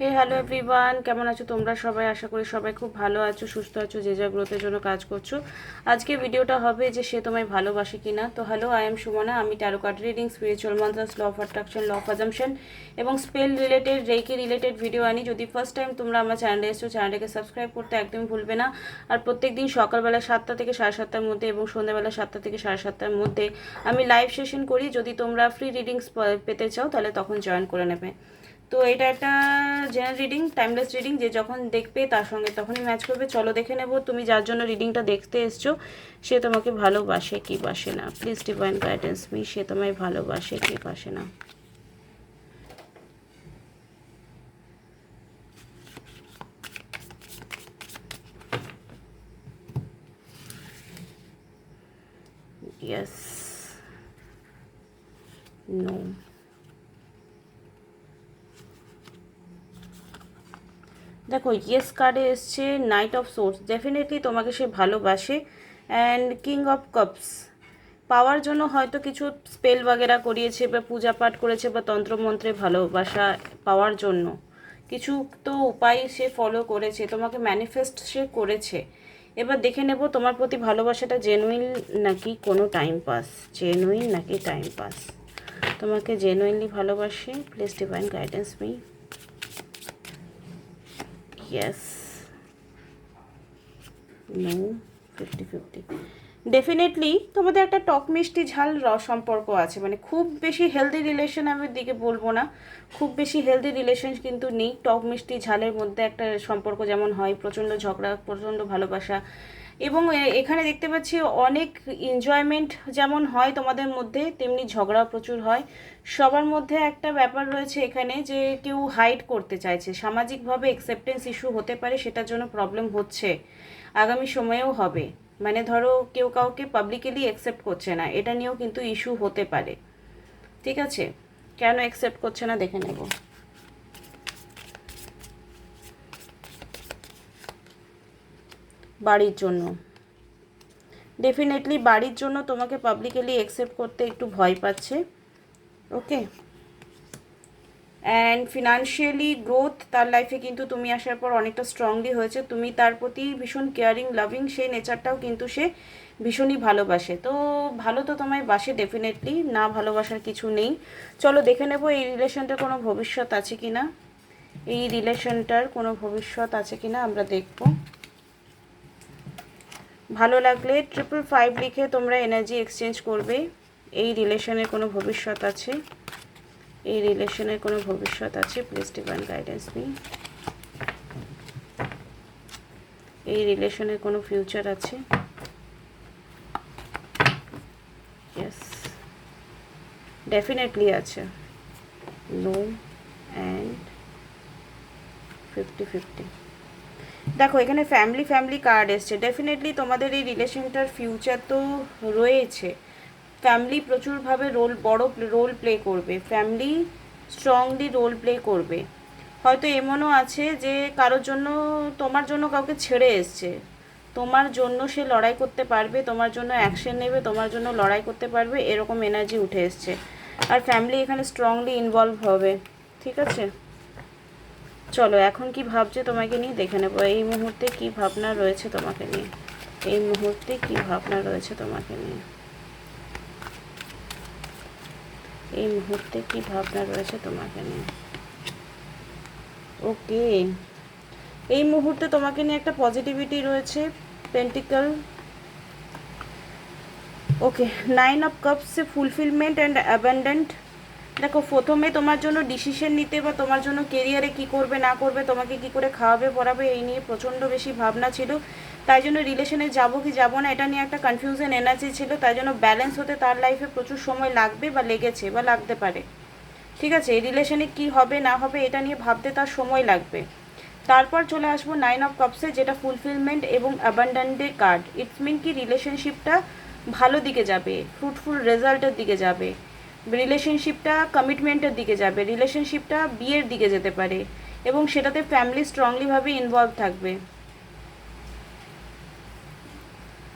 হে hello everyone, কেমন আছো তোমরা সবাই? আশা করি সবাই খুব ভালো আছো, সুস্থ আছো, যে যা গ্রোথের জন্য কাজ করছো। আজকে ভিডিওটা হবে যে সে তোমায় ভালোবাসে কিনা। তো হ্যালো, আই এম সুমনা। আমি tarot card reading, spiritual mantras, law of attraction, law of assumption এবং spell related, reiki related video আনি। যদি ফার্স্ট টাইম তোমরা আমার চ্যানেলে এসছো, চ্যানেলটাকে সাবস্ক্রাইব করতে একদমই ভুলবে না। আর প্রত্যেকদিন সকালবেলা 7টা থেকে 7:30টার মধ্যে এবং সন্ধ্যাবেলা 7টা থেকে 7:30টার মধ্যে আমি লাইভ সেশন করি। যদি তোমরা ফ্রি রিডিংস পেতে চাও তাহলে তখন জয়েন করে নেবে। তো এটা একটা জেনারেল রিডিং, টাইমলেস রিডিং, যে যখন দেখবে তার সঙ্গে তখনই ম্যাচ করবে। চলো দেখে নেব তুমি যার জন্য রিডিংটা দেখতে এসছো সে তোমাকে ভালোবাসে কি বাসে না। প্লিজ ডিভাইন গাইডেন্স মি, সে তোমায় ভালোবাসে কি বাসে না। Yes, no. দেখো ইয়েস কার্ডে এসছে নাইট অফ সোর্স। ডেফিনেটলি তোমাকে সে ভালোবাসে। অ্যান্ড কিং অফ কাপস পাওয়ার জন্য হয়তো কিছু স্পেল বাগেরা করিয়েছে বা পূজা পাঠ করেছে বা তন্ত্রমন্ত্রে ভালোবাসা পাওয়ার জন্য কিছু তো উপায় সে ফলো করেছে, তোমাকে ম্যানিফেস্ট সে করেছে। এবার দেখে নেব তোমার প্রতি ভালোবাসাটা জেনুইন নাকি কোনো টাইম পাস। জেনুইন নাকি টাইম পাস। তোমাকে জেনুইনলি ভালোবাসে। Please divine guidance me. Yes, no, 50-50। Definitely তোমাদের একটা টক মিষ্টি ঝাল সম্পর্ক আছে, মানে খুব বেশি হেলদি রিলেশন আমি দিকে বলবো না, খুব বেশি হেলদি রিলেশন কিন্তু নেই। টক মিষ্টি ঝালের মধ্যে একটা সম্পর্ক যেমন হয়, প্রচণ্ড ঝগড়া, প্রচণ্ড ভালোবাসা, এবং এখানে দেখতে পাচ্ছি অনেক এনজয়মেন্ট যেমন হয় তোমাদের মধ্যে, তেমনি ঝগড়া প্রচুর হয়। সবার মধ্যে একটা ব্যাপার রয়েছে এখানে যে কেউ হাইড করতে চাইছে, সামাজিকভাবে অ্যাকসেপ্টেন্স ইস্যু হতে পারে, সেটার জন্য প্রবলেম হচ্ছে, আগামী সময়েও হবে। মানে ধরো কেউ কাউকে পাবলিকলি অ্যাকসেপ্ট করছে না, এটা নিয়েও কিন্তু ইস্যু হতে পারে। ঠিক আছে, কেন অ্যাকসেপ্ট করছে না দেখে নেব। বাড়ির জন্য, ডেফিনেটলি বাড়ির জন্য তোমাকে পাবলিকলি অ্যাকসেপ্ট করতে একটু ভয় পাচ্ছে। ওকে, অ্যান্ড ফিনান্সিয়ালি গ্রোথ তার লাইফে কিন্তু তুমি আসার পর অনেকটা স্ট্রংলি হয়েছে। তুমি তার প্রতি ভীষণ কেয়ারিং, লাভিং, সেই নেচারটাও কিন্তু সে ভীষণই ভালোবাসে। তো ভালো তো তোমায় বাসে ডেফিনেটলি, না ভালোবাসার কিছু নেই। চলো দেখে নেব এই রিলেশনটার কোনো ভবিষ্যৎ আছে কি না। এই রিলেশনটার কোনো ভবিষ্যৎ আছে কি না আমরা দেখব। ভালো লাগলে 555 লিখে তোমরা এনার্জি এক্সচেঞ্জ করবে। এই রিলেশনের কোনো ভবিষ্যৎ আছে, এই রিলেশনের কোনো ভবিষ্যৎ আছে। Please divine guidance me. এই রিলেশনের কোনো ফিউচার আছে। ইয়েস, ডেফিনেটলি আছে। No and 50-50। দেখো এখানে ফ্যামিলি কার্ড এসছে। ডেফিনেটলি তোমাদের এই রিলেশনটার ফিউচার তো রয়েছে। ফ্যামিলি প্রচুরভাবে বড় রোল প্লে করবে, ফ্যামিলি স্ট্রংলি রোল প্লে করবে। হয়তো এমনও আছে যে কারোর জন্য, তোমার জন্য কাউকে ছেড়ে এসছে, তোমার জন্য সে লড়াই করতে পারবে, তোমার জন্য অ্যাকশন নেবে, তোমার জন্য লড়াই করতে পারবে, এরকম এনার্জি উঠে এসছে। আর ফ্যামিলি এখানে স্ট্রংলি ইনভলভ হবে। ঠিক আছে, চলো এখন কি ভাবছে তোমাকে নিয়ে দেখে নেবো। এই মুহূর্তে কি ভাবনা রয়েছে তোমাকে নিয়ে, এই মুহূর্তে কি ভাবনা রয়েছে তোমাকে নিয়ে, এই মুহূর্তে কি ভাবনা রয়েছে তোমাকে নিয়ে। ওকে, এই মুহূর্তে তোমাকে নিয়ে একটা পজিটিভিটি রয়েছে। Pentacle, okay, 9 of Kapse fulfilment and abundant. দেখো প্রথমে তোমার জন্য ডিসিশন নিতে বা তোমার জন্য কেরিয়ারে কি করবে না করবে, তোমাকে কি করে খাওয়াবে পড়াবে, এই নিয়ে প্রচণ্ড বেশি ভাবনা ছিল। তাই জন্য রিলেশনে যাবো কি যাবো না এটা নিয়ে একটা কনফিউশন এনার্জি ছিল। তাই জন্য ব্যালেন্স হতে তার লাইফে প্রচুর সময় লাগবে বা লেগেছে বা লাগতে পারে। ঠিক আছে, এই রিলেশনে কী হবে না হবে এটা নিয়ে ভাবতে তার সময় লাগবে। তারপর চলে আসবো 9 অফ কাপসে, যেটা ফুলফিলমেন্ট এবং অ্যাবান্ডেন্টের কার্ড। ইটস মিন কি রিলেশনশিপটা ভালো দিকে যাবে, ফ্রুটফুল রেজাল্টের দিকে যাবে, রিলেশনশিপটা কমিটমেন্টের দিকে যাবে, রিলেশনশিপটা বিয়ের দিকে যেতে পারে, এবং সেটাতে ফ্যামিলি স্ট্রংলিভাবে ইনভলভ থাকবে।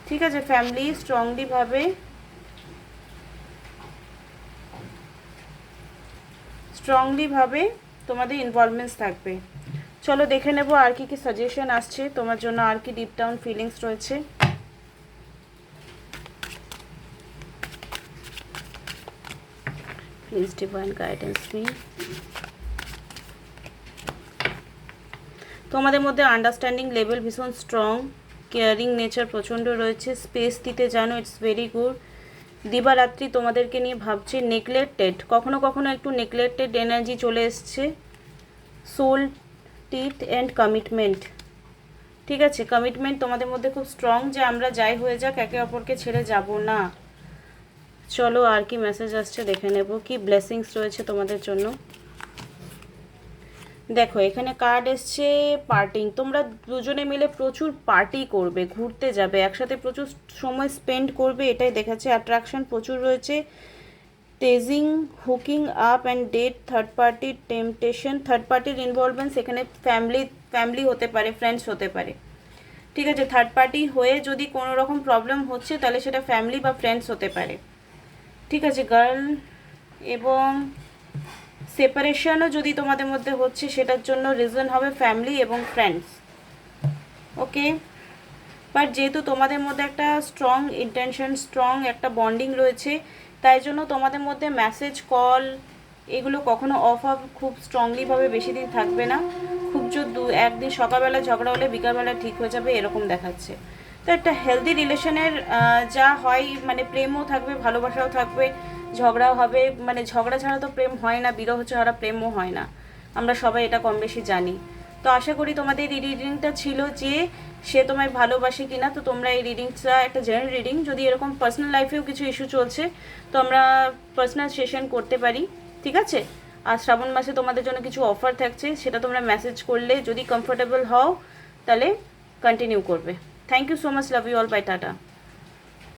ঠিক আছে, ফ্যামিলি স্ট্রংলিভাবে তোমাদের ইনভলভমেন্টস থাকবে। চলো দেখে নেব আর কি কি সাজেশন আসছে তোমার জন্য, আর কি ডিপ ডাউন ফিলিংস রয়েছে। Please divine guidance me. তোমাদের মধ্যে আন্ডারস্ট্যান্ডিং লেভেল ভীষণ স্ট্রং, কেয়ারিং নেচার প্রচণ্ড রয়েছে, স্পেস দিতে জানো, ইটস ভেরি গুড। দিবারাত্রি তোমাদেরকে নিয়ে ভাবছে, নেগলেক্টেড, কখনো কখনো একটু নেগলেক্টেড এনার্জি চলে এসছে। সোল টিথ অ্যান্ড কমিটমেন্ট, ঠিক আছে, কমিটমেন্ট তোমাদের মধ্যে খুব স্ট্রং যে আমরা যাই হয়ে যাক একে অপরকে ছেড়ে যাব না। চলো আর কি মেসেজ আসছে দেখে নেব, কি ব্লেসিংস রয়েছে তোমাদের জন্য। দেখো এখানে কার্ড এসছে পার্টিং, তোমরা দুজনে মিলে প্রচুর পার্টি করবে, ঘুরতে যাবে, একসাথে প্রচুর সময় স্পেন্ড করবে, এটাই দেখাচ্ছে। অ্যাট্রাকশন প্রচুর রয়েছে, teasing, hooking up and date, third party temptation, third পার্টির ইনভলভমেন্টস এখানে ফ্যামিলি হতে পারে, ফ্রেন্ডস হতে পারে, ঠিক আছে। থার্ড পার্টি হয়ে যদি কোনো রকম প্রবলেম হচ্ছে তাহলে সেটা ফ্যামিলি বা ফ্রেন্ডস হতে পারে, ঠিক আছে গার্ল। এবং সেপারেশনও যদি তোমাদের মধ্যে হচ্ছে সেটার জন্য রিজন হবে ফ্যামিলি এবং ফ্রেন্ডস, ওকে। বাট যেহেতু তোমাদের মধ্যে একটা স্ট্রং ইন্টেনশন, স্ট্রং একটা বন্ডিং রয়েছে, তাই জন্য তোমাদের মধ্যে মেসেজ কল এগুলো কখনো অফ খুব স্ট্রংলিভাবে বেশি দিন থাকবে না। খুব একদিন সকালবেলা ঝগড়া হলে বিকালবেলা ঠিক হয়ে যাবে এরকম দেখাচ্ছে। তো একটা হেলদি রিলেশনের যা হয় মানে প্রেমও থাকবে, ভালোবাসাও থাকবে, ঝগড়াও হবে, মানে ঝগড়া ছাড়া তো প্রেম হয় না, বিরহ ছাড়া প্রেমও হয় না, আমরা সবাই এটা কম বেশি জানি। তো আশা করি তোমাদের এই রিডিংটা ছিল যে সে তোমায় ভালোবাসে কিনা। তো তোমরা এই রিডিংসটা একটা জেনারেল রিডিং, যদি এরকম পার্সোনাল লাইফেও কিছু ইস্যু চলছে তো আমরা পার্সোনাল সেশন করতে পারি, ঠিক আছে। আর শ্রাবণ মাসে তোমাদের জন্য কিছু অফার থাকছে, সেটা তোমরা মেসেজ করলে যদি কমফোর্টেবল হও তাহলে কন্টিনিউ করবে। Thank you so much, love you all, bye, tata.